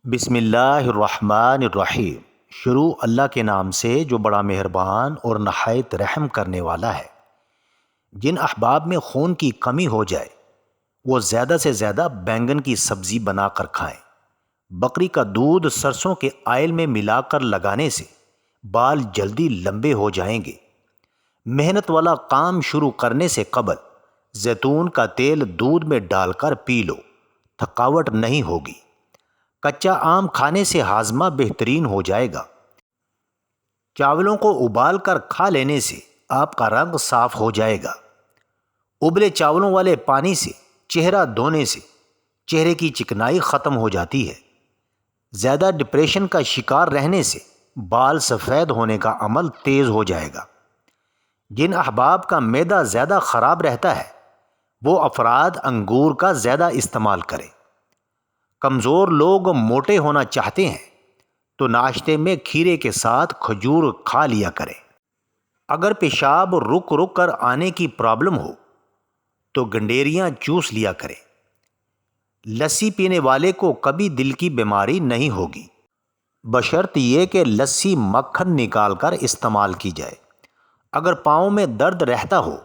بسم اللہ الرحمن الرحیم۔ شروع اللہ کے نام سے جو بڑا مہربان اور نہایت رحم کرنے والا ہے۔ جن احباب میں خون کی کمی ہو جائے وہ زیادہ سے زیادہ بینگن کی سبزی بنا کر کھائیں۔ بکری کا دودھ سرسوں کے آئل میں ملا کر لگانے سے بال جلدی لمبے ہو جائیں گے۔ محنت والا کام شروع کرنے سے قبل زیتون کا تیل دودھ میں ڈال کر پی لو، تھکاوٹ نہیں ہوگی۔ کچا آم کھانے سے ہاضمہ بہترین ہو جائے گا۔ چاولوں کو ابال کر کھا لینے سے آپ کا رنگ صاف ہو جائے گا۔ ابلے چاولوں والے پانی سے چہرہ دھونے سے چہرے کی چکنائی ختم ہو جاتی ہے۔ زیادہ ڈپریشن کا شکار رہنے سے بال سفید ہونے کا عمل تیز ہو جائے گا۔ جن احباب کا معدہ زیادہ خراب رہتا ہے وہ افراد انگور کا زیادہ استعمال کریں۔ کمزور لوگ موٹے ہونا چاہتے ہیں تو ناشتے میں کھیرے کے ساتھ کھجور کھا لیا کریں۔ اگر پیشاب رک رک کر آنے کی پرابلم ہو تو گنڈیریاں چوس لیا کریں۔ لسی پینے والے کو کبھی دل کی بیماری نہیں ہوگی، بشرط یہ کہ لسی مکھن نکال کر استعمال کی جائے۔ اگر پاؤں میں درد رہتا ہو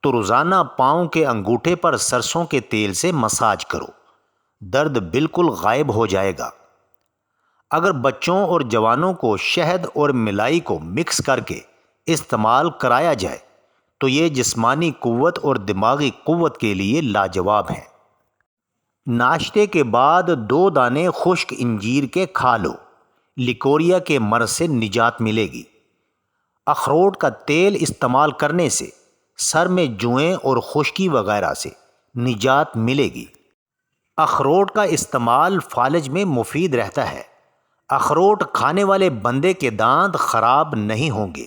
تو روزانہ پاؤں کے انگوٹھے پر سرسوں کے تیل سے مساج کرو، درد بالکل غائب ہو جائے گا۔ اگر بچوں اور جوانوں کو شہد اور ملائی کو مکس کر کے استعمال کرایا جائے تو یہ جسمانی قوت اور دماغی قوت کے لیے لاجواب ہیں۔ ناشتے کے بعد 2 دانے خشک انجیر کے کھا لو، لیکوریا کے مرض سے نجات ملے گی۔ اخروٹ کا تیل استعمال کرنے سے سر میں جوئیں اور خشکی وغیرہ سے نجات ملے گی۔ اخروٹ کا استعمال فالج میں مفید رہتا ہے۔ اخروٹ کھانے والے بندے کے دانت خراب نہیں ہوں گے،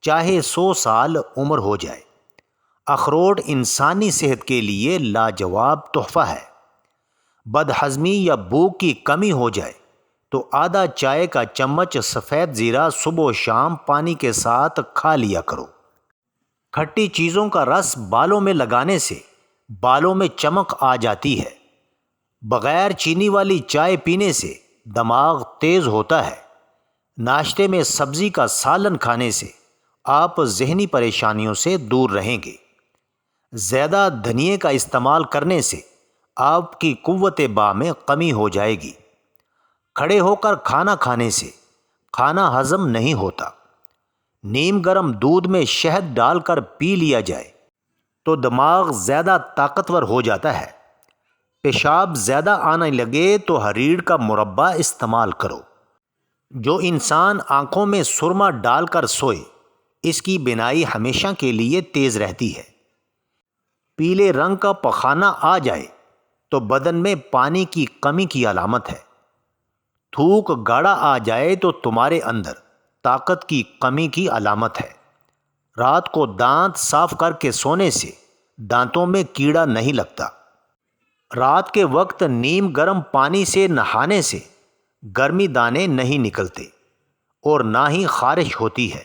چاہے 100 سال عمر ہو جائے۔ اخروٹ انسانی صحت کے لیے لاجواب تحفہ ہے۔ بدہضمی یا بھوک کی کمی ہو جائے تو آدھا چائے کا چمچ سفید زیرہ صبح و شام پانی کے ساتھ کھا لیا کرو۔ کھٹی چیزوں کا رس بالوں میں لگانے سے بالوں میں چمک آ جاتی ہے۔ بغیر چینی والی چائے پینے سے دماغ تیز ہوتا ہے۔ ناشتے میں سبزی کا سالن کھانے سے آپ ذہنی پریشانیوں سے دور رہیں گے۔ زیادہ دھنیے کا استعمال کرنے سے آپ کی قوت باہ میں کمی ہو جائے گی۔ کھڑے ہو کر کھانا کھانے سے کھانا ہضم نہیں ہوتا۔ نیم گرم دودھ میں شہد ڈال کر پی لیا جائے تو دماغ زیادہ طاقتور ہو جاتا ہے۔ پیشاب زیادہ آنے لگے تو ہریڑ کا مربع استعمال کرو۔ جو انسان آنکھوں میں سرما ڈال کر سوئے اس کی بینائی ہمیشہ کے لیے تیز رہتی ہے۔ پیلے رنگ کا پخانہ آ جائے تو بدن میں پانی کی کمی کی علامت ہے۔ تھوک گاڑھا آ جائے تو تمہارے اندر طاقت کی کمی کی علامت ہے۔ رات کو دانت صاف کر کے سونے سے دانتوں میں کیڑا نہیں لگتا۔ رات کے وقت نیم گرم پانی سے نہانے سے گرمی دانے نہیں نکلتے اور نہ ہی خارش ہوتی ہے۔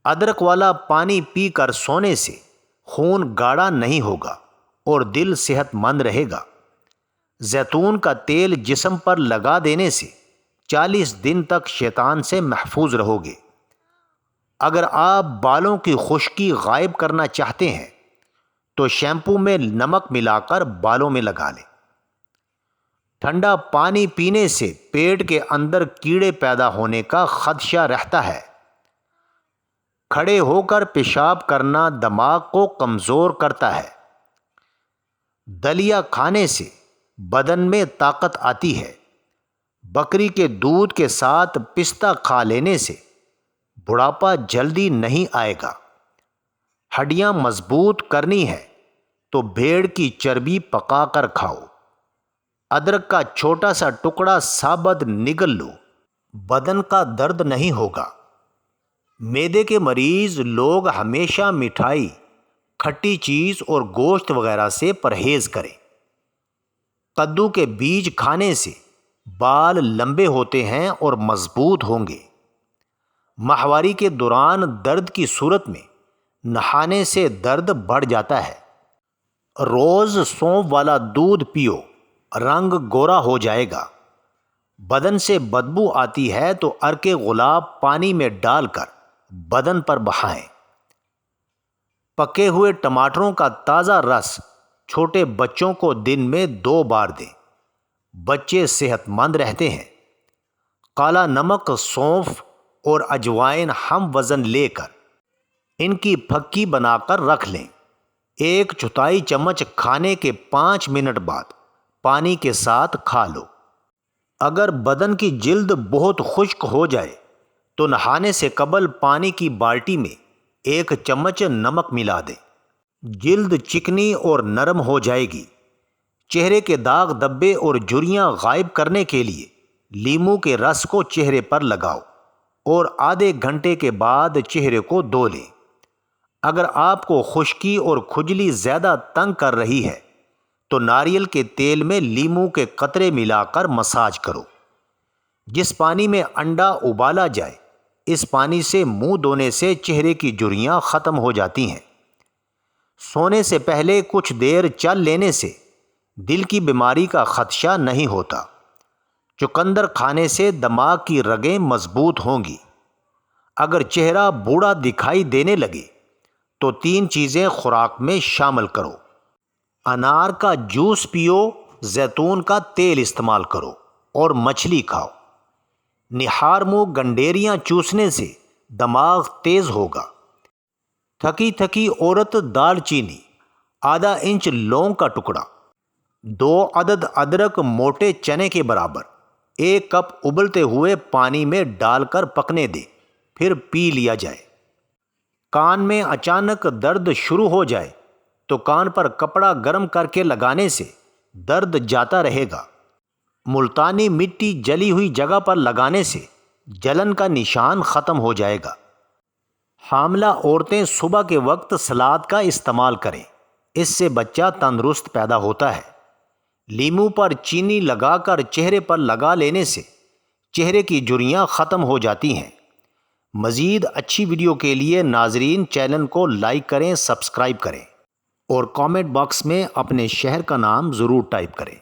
ادرک والا پانی پی کر سونے سے خون گاڑھا نہیں ہوگا اور دل صحت مند رہے گا۔ زیتون کا تیل جسم پر لگا دینے سے 40 دن تک شیطان سے محفوظ رہو گے۔ اگر آپ بالوں کی خشکی غائب کرنا چاہتے ہیں تو شیمپو میں نمک ملا کر بالوں میں لگا لیں۔ ٹھنڈا پانی پینے سے پیٹ کے اندر کیڑے پیدا ہونے کا خدشہ رہتا ہے۔ کھڑے ہو کر پیشاب کرنا دماغ کو کمزور کرتا ہے۔ دلیا کھانے سے بدن میں طاقت آتی ہے۔ بکری کے دودھ کے ساتھ پستہ کھا لینے سے بڑھاپا جلدی نہیں آئے گا۔ ہڈیاں مضبوط کرنی ہے تو بھیڑ کی چربی پکا کر کھاؤ۔ ادرک کا چھوٹا سا ٹکڑا ثابت نگل لو، بدن کا درد نہیں ہوگا۔ معدے کے مریض لوگ ہمیشہ مٹھائی، کھٹی چیز اور گوشت وغیرہ سے پرہیز کریں۔ کدو کے بیج کھانے سے بال لمبے ہوتے ہیں اور مضبوط ہوں گے۔ ماہواری کے دوران درد کی صورت میں نہانے سے درد بڑھ جاتا ہے۔ روز سونف والا دودھ پیو، رنگ گورا ہو جائے گا۔ بدن سے بدبو آتی ہے تو عرق گلاب پانی میں ڈال کر بدن پر بہائیں۔ پکے ہوئے ٹماٹروں کا تازہ رس چھوٹے بچوں کو دن میں 2 بار دیں، بچے صحت مند رہتے ہیں۔ کالا نمک، سونف اور اجوائن ہم وزن لے کر ان کی پھکی بنا کر رکھ لیں۔ 1/4 چمچ کھانے کے 5 منٹ بعد پانی کے ساتھ کھا لو۔ اگر بدن کی جلد بہت خشک ہو جائے تو نہانے سے قبل پانی کی بالٹی میں 1 چمچ نمک ملا دیں۔ جلد چکنی اور نرم ہو جائے گی۔ چہرے کے داغ دھبے اور جھریاں غائب کرنے کے لیے لیموں کے رس کو چہرے پر لگاؤ اور آدھے گھنٹے کے بعد چہرے کو دھو لیں۔ اگر آپ کو خشکی اور کھجلی زیادہ تنگ کر رہی ہے تو ناریل کے تیل میں لیموں کے قطرے ملا کر مساج کرو۔ جس پانی میں انڈا ابالا جائے اس پانی سے منہ دھونے سے چہرے کی جھریاں ختم ہو جاتی ہیں۔ سونے سے پہلے کچھ دیر چل لینے سے دل کی بیماری کا خدشہ نہیں ہوتا۔ چقندر کھانے سے دماغ کی رگیں مضبوط ہوں گی۔ اگر چہرہ بوڑھا دکھائی دینے لگے تو 3 چیزیں خوراک میں شامل کرو۔ انار کا جوس پیو، زیتون کا تیل استعمال کرو اور مچھلی کھاؤ۔ نہار منہ گنڈیریاں چوسنے سے دماغ تیز ہوگا۔ تھکی تھکی عورت دال چینی، ½ انچ لونگ کا ٹکڑا، 2 عدد ادرک موٹے چنے کے برابر 1 کپ ابلتے ہوئے پانی میں ڈال کر پکنے دے، پھر پی لیا جائے۔ کان میں اچانک درد شروع ہو جائے تو کان پر کپڑا گرم کر کے لگانے سے درد جاتا رہے گا۔ ملتانی مٹی جلی ہوئی جگہ پر لگانے سے جلن کا نشان ختم ہو جائے گا۔ حاملہ عورتیں صبح کے وقت سلاد کا استعمال کریں، اس سے بچہ تندرست پیدا ہوتا ہے۔ لیموں پر چینی لگا کر چہرے پر لگا لینے سے چہرے کی جھریاں ختم ہو جاتی ہیں۔ مزید اچھی ویڈیو کے لیے ناظرین چینل کو لائک کریں، سبسکرائب کریں اور کامنٹ باکس میں اپنے شہر کا نام ضرور ٹائپ کریں۔